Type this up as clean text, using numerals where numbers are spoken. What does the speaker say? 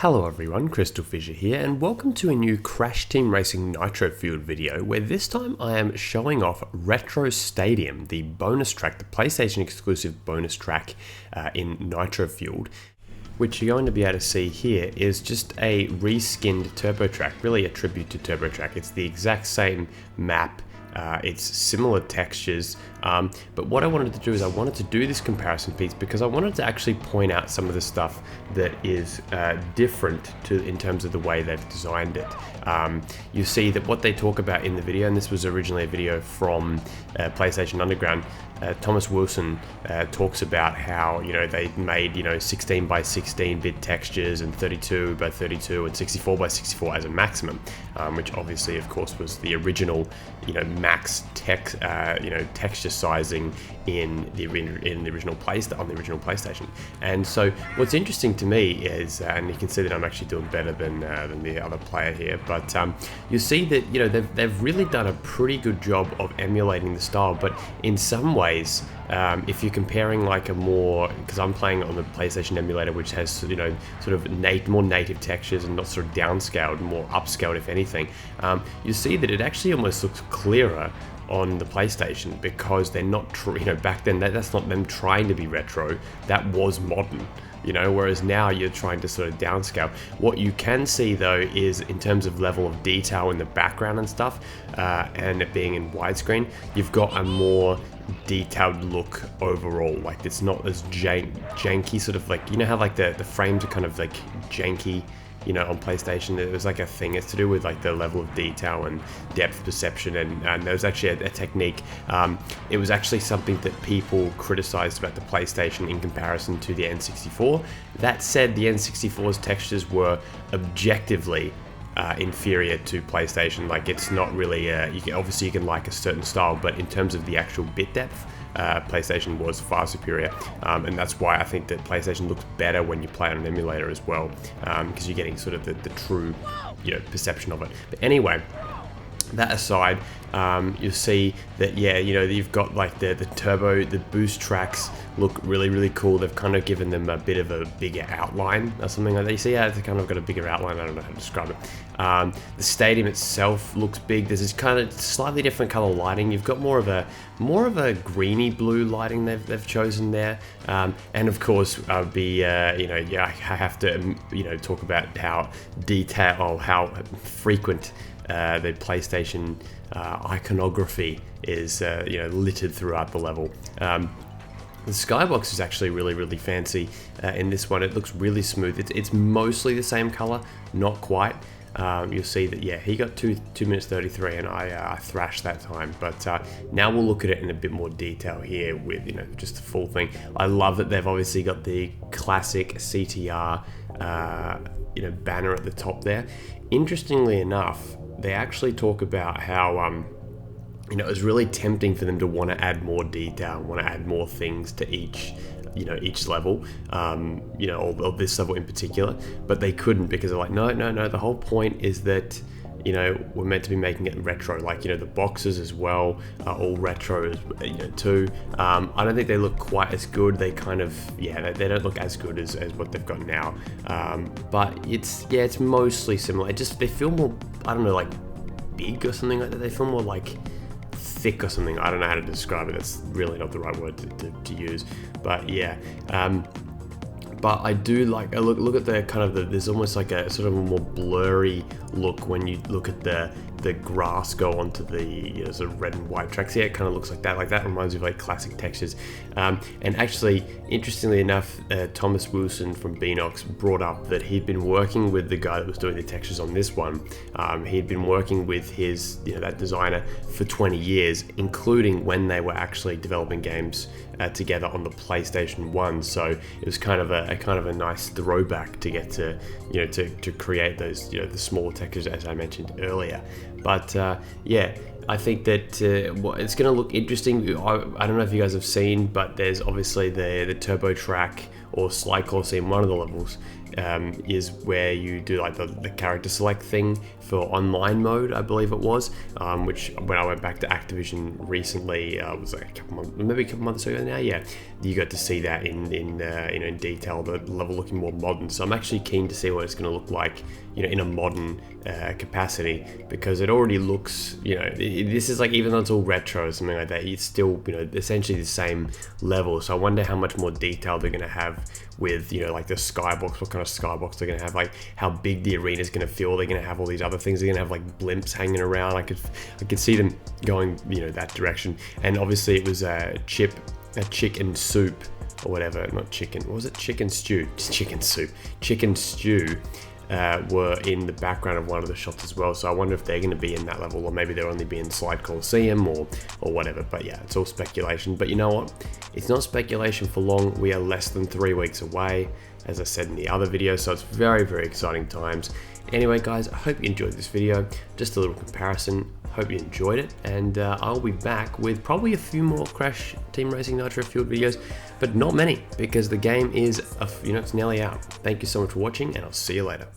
Hello everyone, CrystalFissure here, and welcome to a new Crash Team Racing Nitro-Fueled video, where this time I am showing off Retro Stadium, the bonus track, the PlayStation exclusive bonus track in Nitro-Fueled. Which you're going to be able to see here is just a reskinned Turbo Track, really a tribute to Turbo Track. It's the exact same map. It's similar textures, but what I wanted to do is I wanted to do this comparison piece because I wanted to actually point out some of the stuff that is different in terms of the way they've designed it. You see that what they talk about in the video, and this was originally a video from PlayStation Underground, Thomas Wilson talks about how they made 16 by 16 bit textures and 32 by 32 and 64 by 64 as a maximum, which obviously of course was the original max texture sizing on the original PlayStation. And so what's interesting to me is, and you can see that I'm actually doing better than the other player here, but you see that they've really done a pretty good job of emulating the style, but in some ways, if you're comparing like a more, because I'm playing on the PlayStation emulator, which has sort of more native textures and not sort of downscaled, more upscaled if anything, you see that it actually almost looks clearer on the PlayStation because they're not, back then that's not them trying to be retro, that was modern. Whereas now you're trying to sort of downscale. What you can see though is in terms of level of detail in the background and stuff, and it being in widescreen, you've got a more detailed look overall. Like it's not as janky, sort of like, how like the frames are kind of like janky, on PlayStation. It was like a thing. It's to do with like the level of detail and depth perception, and there was actually a technique. It was actually something that people criticized about the PlayStation in comparison to the N64. That said, the N64's textures were objectively inferior to PlayStation. Like it's not really obviously you can like a certain style, but in terms of the actual bit depth, PlayStation was far superior, and that's why I think that PlayStation looks better when you play on an emulator as well, because you're getting sort of the true perception of it. But anyway, that aside, you'll see that you've got like the turbo, the boost tracks look really cool. They've kind of given them a bit of a bigger outline or something like that. You see how it's kind of got a bigger outline. I don't know how to describe it. The stadium itself looks big. There's this kind of slightly different color lighting. You've got more of a greeny blue lighting they've chosen there. And of course, I have to talk about how how frequent the PlayStation iconography is littered throughout the level. The skybox is actually really fancy in this one. It looks really smooth. It's mostly the same color, not quite. You'll see that he got 2 minutes 33 and I thrashed that time, but now we'll look at it in a bit more detail here with just the full thing. I love that they've obviously got the classic CTR banner at the top there. Interestingly enough, they actually talk about how it was really tempting for them to want to add more detail, want to add more things to each level, or this level in particular, but they couldn't because they're like, no, the whole point is that we're meant to be making it retro. Like the boxes as well are all retro too. I don't think they look quite as good. They kind of they don't look as good as what they've got now, but it's mostly similar. They feel more, I don't know, like big or something like that. They feel more like thick or something. I don't know how to describe it. That's really not the right word to use, but but I do like look at the kind of there's almost like a sort of a more blurry look when you look at the grass go onto the sort of red and white tracks. It kind of looks like that. Like that reminds me of like classic textures. And actually, interestingly enough, Thomas Wilson from Beanox brought up that he'd been working with the guy that was doing the textures on this one. He'd been working with his that designer for 20 years, including when they were actually developing games together on the PlayStation 1. So it was kind of a nice throwback to get to to create those the small textures as I mentioned earlier. But I think that it's going to look interesting. I don't know if you guys have seen, but there's obviously the turbo track or Slide Coliseum, one of the levels, is where you do like the character select thing for online mode, I believe it was, which when I went back to Activision recently, it was like maybe a couple months ago now, yeah, you got to see that in detail, the level looking more modern. So I'm actually keen to see what it's going to look like, in a modern capacity, because it already looks, this is like, even though it's all retro or something like that, it's still, essentially the same level. So I wonder how much more detail they're going to have with, like the skybox, what kind of skybox they're going to have, like how big the arena is going to feel. They're going to have all these other things. They're going to have like blimps hanging around. I could see them going, that direction. And obviously it was a chicken soup or whatever, not chicken. What was it? Chicken stew. Chicken soup. Chicken stew. Were in the background of one of the shots as well, so I wonder if they're going to be in that level, or maybe they'll only be in Slide Coliseum or whatever. But yeah, it's all speculation. But you know what? It's not speculation for long. We are less than 3 weeks away, as I said in the other video, so it's very, very exciting times. Anyway, guys, I hope you enjoyed this video. Just a little comparison. Hope you enjoyed it, and I'll be back with probably a few more Crash Team Racing Nitro-Fueled videos, but not many, because the game is, it's nearly out. Thank you so much for watching, and I'll see you later.